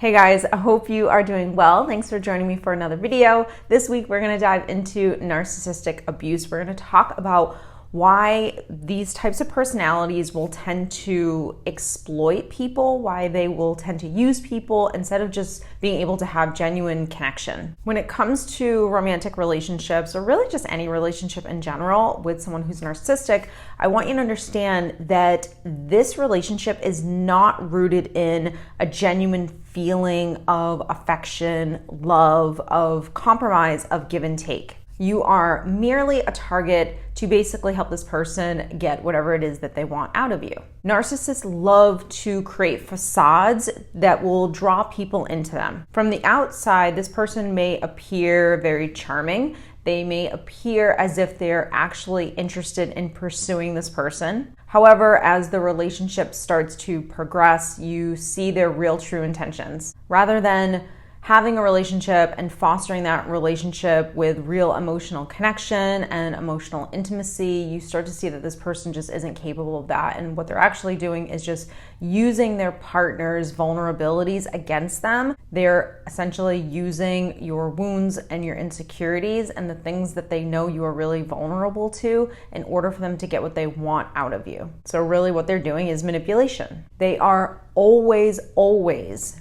Hey guys, I hope you are doing well. Thanks for joining me for another video. This week we're going to dive into narcissistic abuse. We're going to talk about why these types of personalities will tend to exploit people, why they will tend to use people instead of just being able to have genuine connection. When it comes to romantic relationships, or really just any relationship in general with someone who's narcissistic, I want you to understand that this relationship is not rooted in a genuine feeling of affection, love, of compromise, of give and take. You are merely a target to basically help this person get whatever it is that they want out of you. Narcissists love to create facades that will draw people into them. From the outside, this person may appear very charming. They may appear as if they're actually interested in pursuing this person. However, as the relationship starts to progress, you see their real true intentions. Rather than having a relationship and fostering that relationship with real emotional connection and emotional intimacy, you start to see that this person just isn't capable of that. And what they're actually doing is just using their partner's vulnerabilities against them. They're essentially using your wounds and your insecurities and the things that they know you are really vulnerable to in order for them to get what they want out of you. So really what they're doing is manipulation. They are always,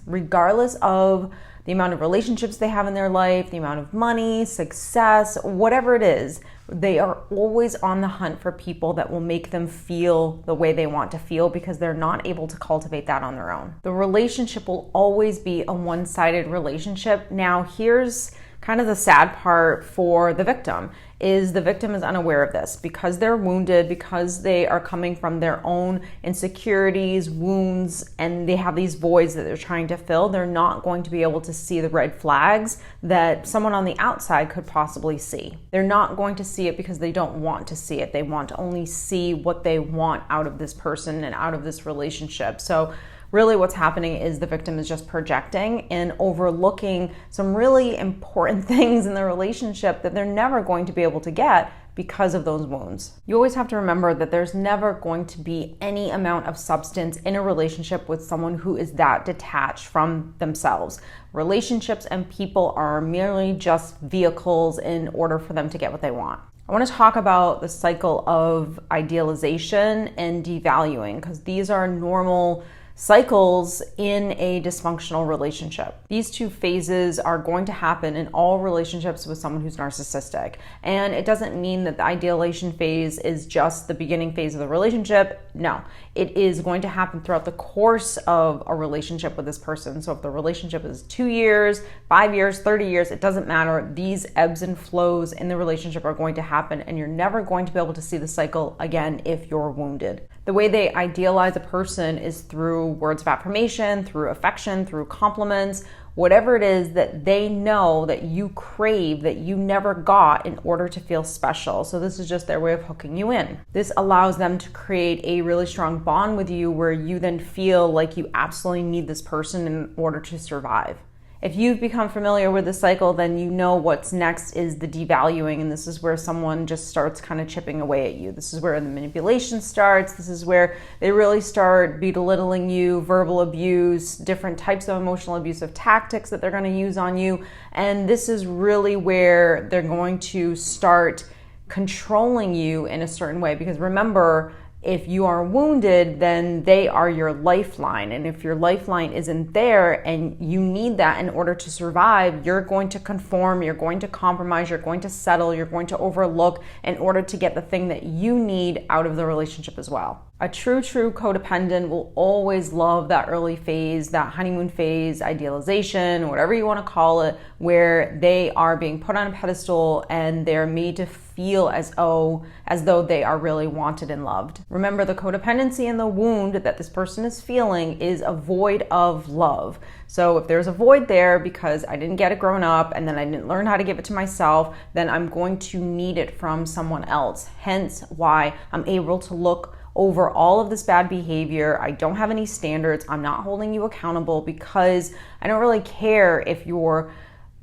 regardless of the amount of relationships they have in their life, the amount of money, success, whatever it is, they are always on the hunt for people that will make them feel the way they want to feel because they're not able to cultivate that on their own. The relationship will always be a one-sided relationship. Now, here's kind of the sad part for the victim is unaware of this because they're wounded, because they are coming from their own insecurities, wounds, and they have these voids that they're trying to fill. They're not going to be able to see the red flags that someone on the outside could possibly see. They're not going to see it because they don't want to see it. They want to only see what they want out of this person and out of this relationship. So really what's happening is the victim is just projecting and overlooking some really important things in the relationship that they're never going to be able to get because of those wounds. You always have to remember that there's never going to be any amount of substance in a relationship with someone who is that detached from themselves. Relationships and people are merely just vehicles in order for them to get what they want. I want to talk about the cycle of idealization and devaluing because these are normal cycles in a dysfunctional relationship. These two phases are going to happen in all relationships with someone who's narcissistic. And it doesn't mean that the idealization phase is just the beginning phase of the relationship. No, it is going to happen throughout the course of a relationship with this person. So if the relationship is 2 years, 5 years, 30 years, it doesn't matter. These ebbs and flows in the relationship are going to happen and you're never going to be able to see the cycle again if you're wounded. The way they idealize a person is through words of affirmation, through affection, through compliments, whatever it is that they know that you crave, that you never got in order to feel special. So this is just their way of hooking you in. This allows them to create a really strong bond with you where you then feel like you absolutely need this person in order to survive. If you've become familiar with the cycle, then you know what's next is the devaluing, and this is where someone just starts kind of chipping away at you. This is where the manipulation starts. This is where they really start belittling you, verbal abuse, different types of emotional abusive tactics that they're going to use on you. And this is really where they're going to start controlling you in a certain way. Because remember, if you are wounded, then they are your lifeline. And if your lifeline isn't there and you need that in order to survive, you're going to conform, you're going to compromise, you're going to settle, you're going to overlook in order to get the thing that you need out of the relationship as well. A true codependent will always love that early phase, that honeymoon phase, idealization, whatever you want to call it, where they are being put on a pedestal and they're made to feel as though they are really wanted and loved. Remember, the codependency and the wound that this person is feeling is a void of love. So if there's a void there because I didn't get it growing up and then I didn't learn how to give it to myself, then I'm going to need it from someone else. Hence why I'm able to look over all of this bad behavior. I don't have any standards. I'm not holding you accountable because I don't really care if you're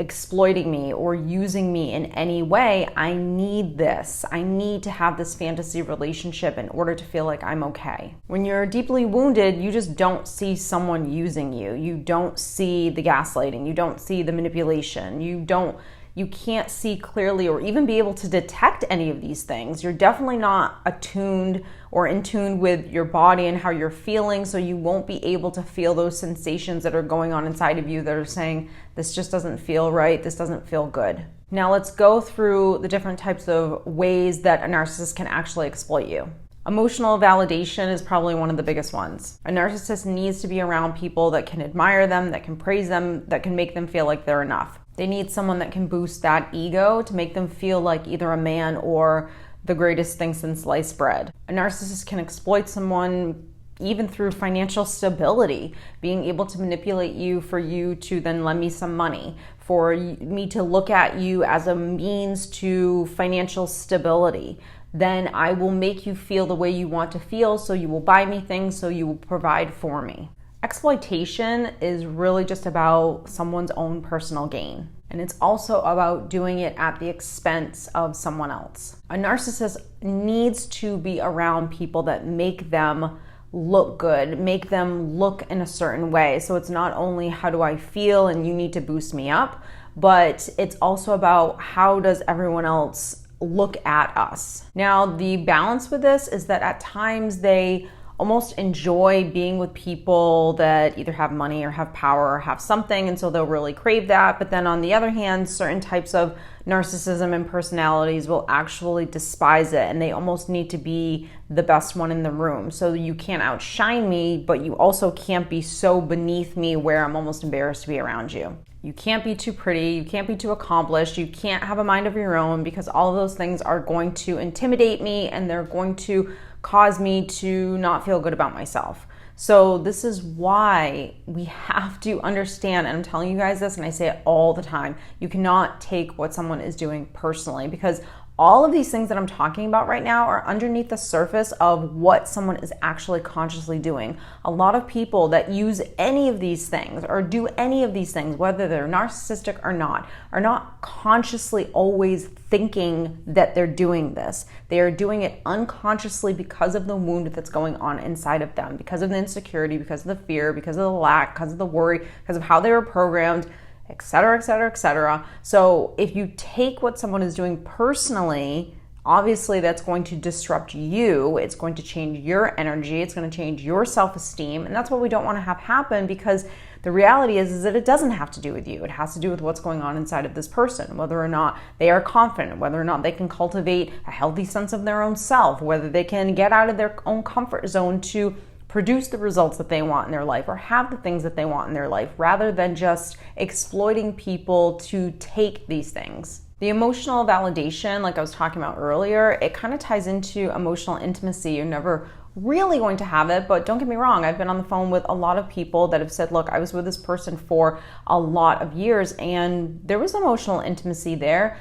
exploiting me or using me in any way. I need this. I need to have this fantasy relationship in order to feel like I'm okay. When you're deeply wounded, you just don't see someone using you. You don't see the gaslighting. You don't see the manipulation. You can't see clearly or even be able to detect any of these things. You're definitely not attuned or in tune with your body and how you're feeling, so you won't be able to feel those sensations that are going on inside of you that are saying, this just doesn't feel right, this doesn't feel good. Now let's go through the different types of ways that a narcissist can actually exploit you. Emotional validation is probably one of the biggest ones. A narcissist needs to be around people that can admire them, that can praise them, that can make them feel like they're enough. They need someone that can boost that ego to make them feel like either a man or the greatest thing since sliced bread. A narcissist can exploit someone even through financial stability, being able to manipulate you for you to then lend me some money, for me to look at you as a means to financial stability. Then I will make you feel the way you want to feel, so you will buy me things, so you will provide for me. Exploitation is really just about someone's own personal gain. And it's also about doing it at the expense of someone else. A narcissist needs to be around people that make them look good, make them look in a certain way. So it's not only how do I feel and you need to boost me up, but it's also about how does everyone else look at us. Now, the balance with this is that at times they almost enjoy being with people that either have money or have power or have something, and so they'll really crave that. But then on the other hand, certain types of narcissism and personalities will actually despise it, and they almost need to be the best one in the room. So you can't outshine me, but you also can't be so beneath me where I'm almost embarrassed to be around you. You can't be too pretty, you can't be too accomplished, you can't have a mind of your own, because all of those things are going to intimidate me and they're going to cause me to not feel good about myself. So this is why we have to understand, and I'm telling you guys this and I say it all the time, you cannot take what someone is doing personally, because all of these things that I'm talking about right now are underneath the surface of what someone is actually consciously doing. A lot of people that use any of these things or do any of these things, whether they're narcissistic or not, are not consciously always thinking that they're doing this. They are doing it unconsciously because of the wound that's going on inside of them, because of the insecurity, because of the fear, because of the lack, because of the worry, because of how they were programmed, etc., etc., etc. So if you take what someone is doing personally, obviously that's going to disrupt you. It's going to change your energy. It's going to change your self-esteem. And that's what we don't want to have happen, because the reality is that it doesn't have to do with you. It has to do with what's going on inside of this person, whether or not they are confident, whether or not they can cultivate a healthy sense of their own self, whether they can get out of their own comfort zone to produce the results that they want in their life or have the things that they want in their life, rather than just exploiting people to take these things. The emotional validation, like I was talking about earlier, it kind of ties into emotional intimacy. You're never really going to have it, but don't get me wrong, I've been on the phone with a lot of people that have said, look, I was with this person for a lot of years and there was emotional intimacy there.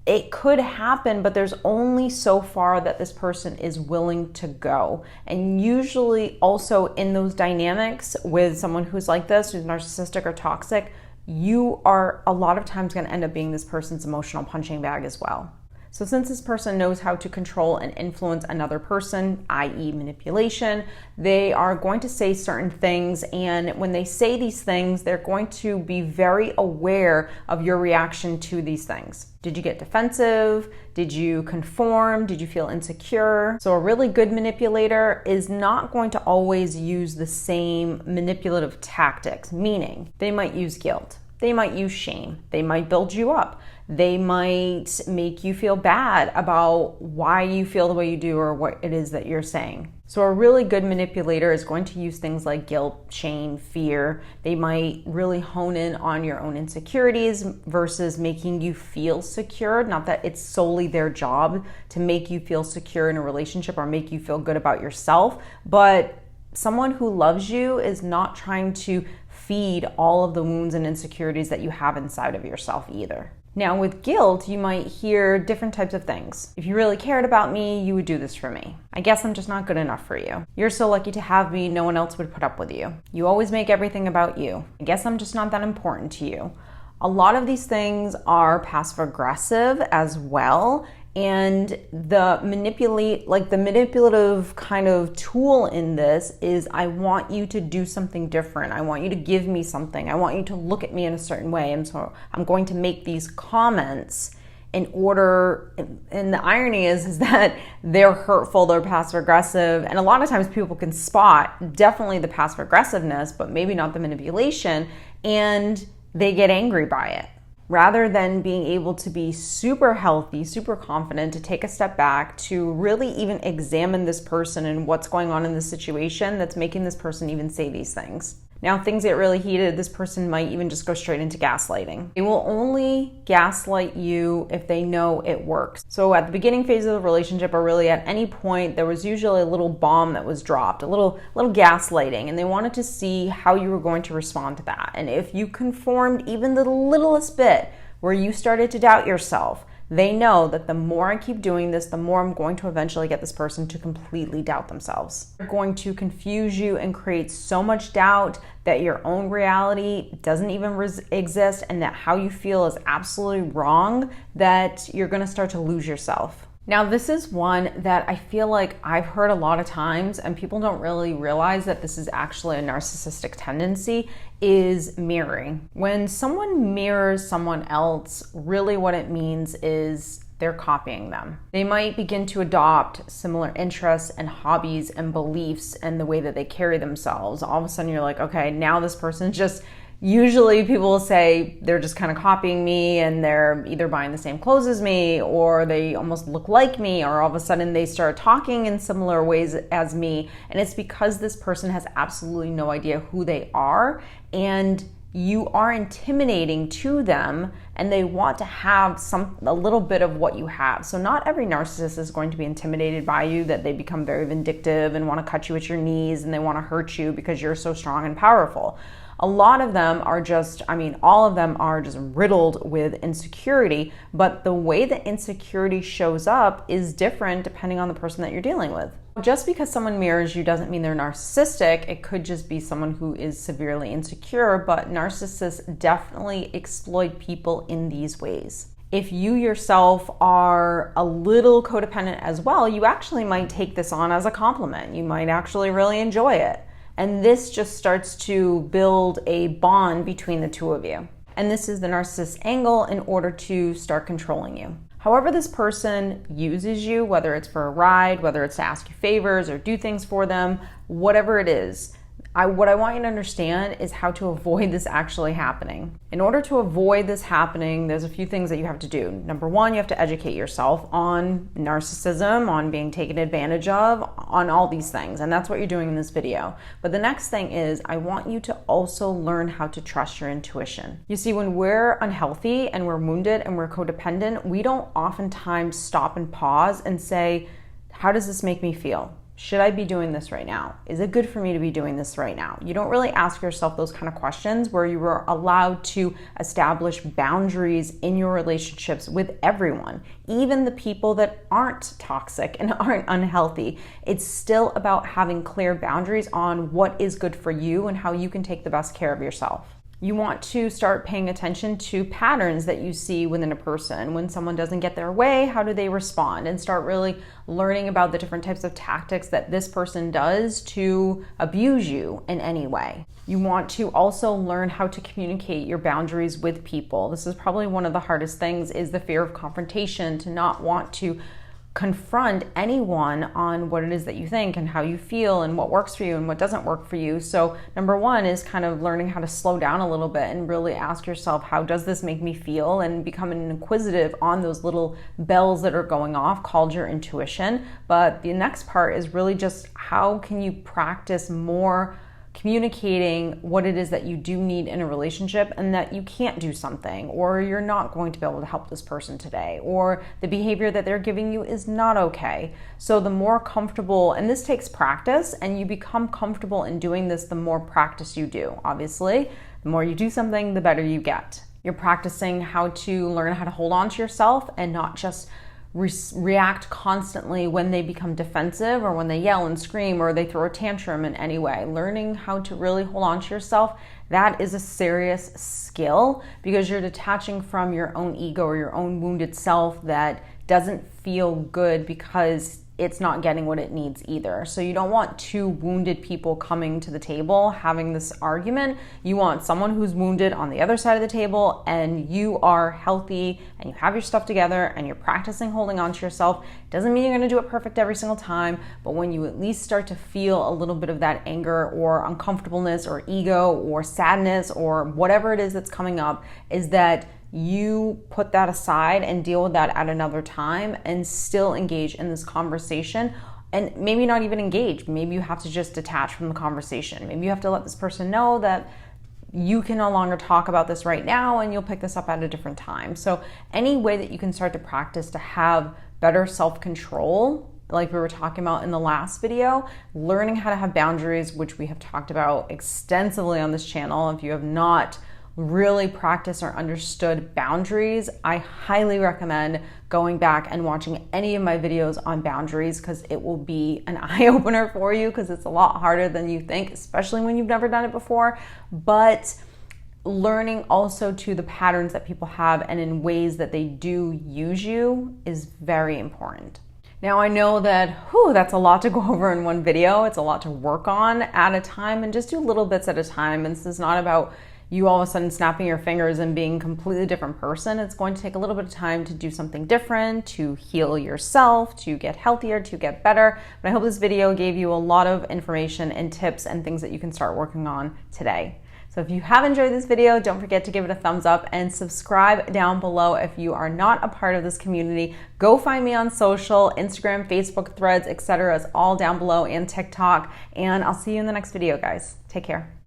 It could happen, but there's only so far that this person is willing to go. And usually also in those dynamics with someone who's like this, who's narcissistic or toxic, you are a lot of times going to end up being this person's emotional punching bag as well. So since this person knows how to control and influence another person, i.e. manipulation, they are going to say certain things, and when they say these things, they're going to be very aware of your reaction to these things. Did you get defensive? Did you conform? Did you feel insecure? So a really good manipulator is not going to always use the same manipulative tactics, meaning they might use guilt. They might use shame. They might build you up. They might make you feel bad about why you feel the way you do or what it is that you're saying. So a really good manipulator is going to use things like guilt, shame, fear. They might really hone in on your own insecurities versus making you feel secure. Not that it's solely their job to make you feel secure in a relationship or make you feel good about yourself, but someone who loves you is not trying to feed all of the wounds and insecurities that you have inside of yourself either. Now with guilt, you might hear different types of things. If you really cared about me, you would do this for me. I guess I'm just not good enough for you. You're so lucky to have me, no one else would put up with you. You always make everything about you. I guess I'm just not that important to you. A lot of these things are passive aggressive as well. And the manipulative kind of tool in this is, I want you to do something different. I want you to give me something. I want you to look at me in a certain way. And so I'm going to make these comments in order, and the irony is that they're hurtful, they're passive aggressive. And a lot of times people can spot definitely the passive aggressiveness, but maybe not the manipulation. And they get angry by it. Rather than being able to be super healthy, super confident, to take a step back, to really even examine this person and what's going on in the situation that's making this person even say these things. Now, if things get really heated, this person might even just go straight into gaslighting. They will only gaslight you if they know it works. So at the beginning phase of the relationship, or really at any point, there was usually a little bomb that was dropped, a little gaslighting, and they wanted to see how you were going to respond to that. And if you conformed even the littlest bit where you started to doubt yourself, they know that the more I keep doing this, the more I'm going to eventually get this person to completely doubt themselves. They're going to confuse you and create so much doubt that your own reality doesn't even exist, and that how you feel is absolutely wrong, that you're going to start to lose yourself. Now, this is one that I feel like I've heard a lot of times, and people don't really realize that this is actually a narcissistic tendency, is mirroring. When someone mirrors someone else, really what it means is they're copying them. They might begin to adopt similar interests and hobbies and beliefs and the way that they carry themselves. All of a sudden you're like, okay, now this person just, usually people will say they're just kind of copying me, and they're either buying the same clothes as me, or they almost look like me, or all of a sudden they start talking in similar ways as me. And it's because this person has absolutely no idea who they are, and you are intimidating to them, and they want to have a little bit of what you have. So not every narcissist is going to be intimidated by you, that they become very vindictive and want to cut you at your knees, and they want to hurt you because you're so strong and powerful. A lot of them are just, all of them are just riddled with insecurity, but the way that insecurity shows up is different depending on the person that you're dealing with. Just because someone mirrors you doesn't mean they're narcissistic. It could just be someone who is severely insecure, but narcissists definitely exploit people in these ways. If you yourself are a little codependent as well, you actually might take this on as a compliment. You might actually really enjoy it. And this just starts to build a bond between the two of you. And this is the narcissist angle in order to start controlling you. However this person uses you, whether it's for a ride, whether it's to ask you favors or do things for them, whatever it is, what I want you to understand is how to avoid this actually happening. In order to avoid this happening, there's a few things that you have to do. Number one, you have to educate yourself on narcissism, on being taken advantage of, on all these things. And that's what you're doing in this video. But the next thing is, I want you to also learn how to trust your intuition. You see, when we're unhealthy and we're wounded and we're codependent, we don't oftentimes stop and pause and say, how does this make me feel? Should I be doing this right now? Is it good for me to be doing this right now? You don't really ask yourself those kind of questions where you are allowed to establish boundaries in your relationships with everyone, even the people that aren't toxic and aren't unhealthy. It's still about having clear boundaries on what is good for you and how you can take the best care of yourself. You want to start paying attention to patterns that you see within a person. When someone doesn't get their way, how do they respond? And start really learning about the different types of tactics that this person does to abuse you in any way. You want to also learn how to communicate your boundaries with people. This is probably one of the hardest things, is the fear of confrontation, to not want to confront anyone on what it is that you think and how you feel and what works for you and what doesn't work for you. So number one is kind of learning how to slow down a little bit and really ask yourself, how does this make me feel? And becoming inquisitive on those little bells that are going off called your intuition. But the next part is really just, how can you practice more communicating what it is that you do need in a relationship, and that you can't do something, or you're not going to be able to help this person today, or the behavior that they're giving you is not okay. So the more comfortable, and this takes practice, and you become comfortable in doing this the more practice you do. Obviously, the more you do something, the better you get. You're practicing how to learn how to hold on to yourself and not just react constantly when they become defensive, or when they yell and scream, or they throw a tantrum in any way. Learning how to really hold on to yourself that is a serious skill, because you're detaching from your own ego or your own wounded self that doesn't feel good because it's not getting what it needs either. So you don't want two wounded people coming to the table having this argument. You want someone who's wounded on the other side of the table, and you are healthy and you have your stuff together and you're practicing holding on to yourself. Doesn't mean you're going to do it perfect every single time, but when you at least start to feel a little bit of that anger or uncomfortableness or ego or sadness or whatever it is that's coming up, is that you put that aside and deal with that at another time and still engage in this conversation. And maybe not even engage. Maybe you have to just detach from the conversation. Maybe you have to let this person know that you can no longer talk about this right now and you'll pick this up at a different time. So any way that you can start to practice to have better self-control, like we were talking about in the last video, learning how to have boundaries, which we have talked about extensively on this channel. If you have not really practiced or understood boundaries, I highly recommend going back and watching any of my videos on boundaries, because it will be an eye-opener for you, because it's a lot harder than you think, especially when you've never done it before. But learning also to the patterns that people have and in ways that they do use you is very important. Now, I know that that's a lot to go over in one video. It's a lot to work on at a time, and just do little bits at a time. And this is not about you all of a sudden snapping your fingers and being a completely different person. It's going to take a little bit of time to do something different, to heal yourself, to get healthier, to get better. But I hope this video gave you a lot of information and tips and things that you can start working on today. So if you have enjoyed this video, don't forget to give it a thumbs up and subscribe down below if you are not a part of this community. Go find me on social, Instagram, Facebook, Threads, etc. It's all down below, and TikTok. And I'll see you in the next video, guys. Take care.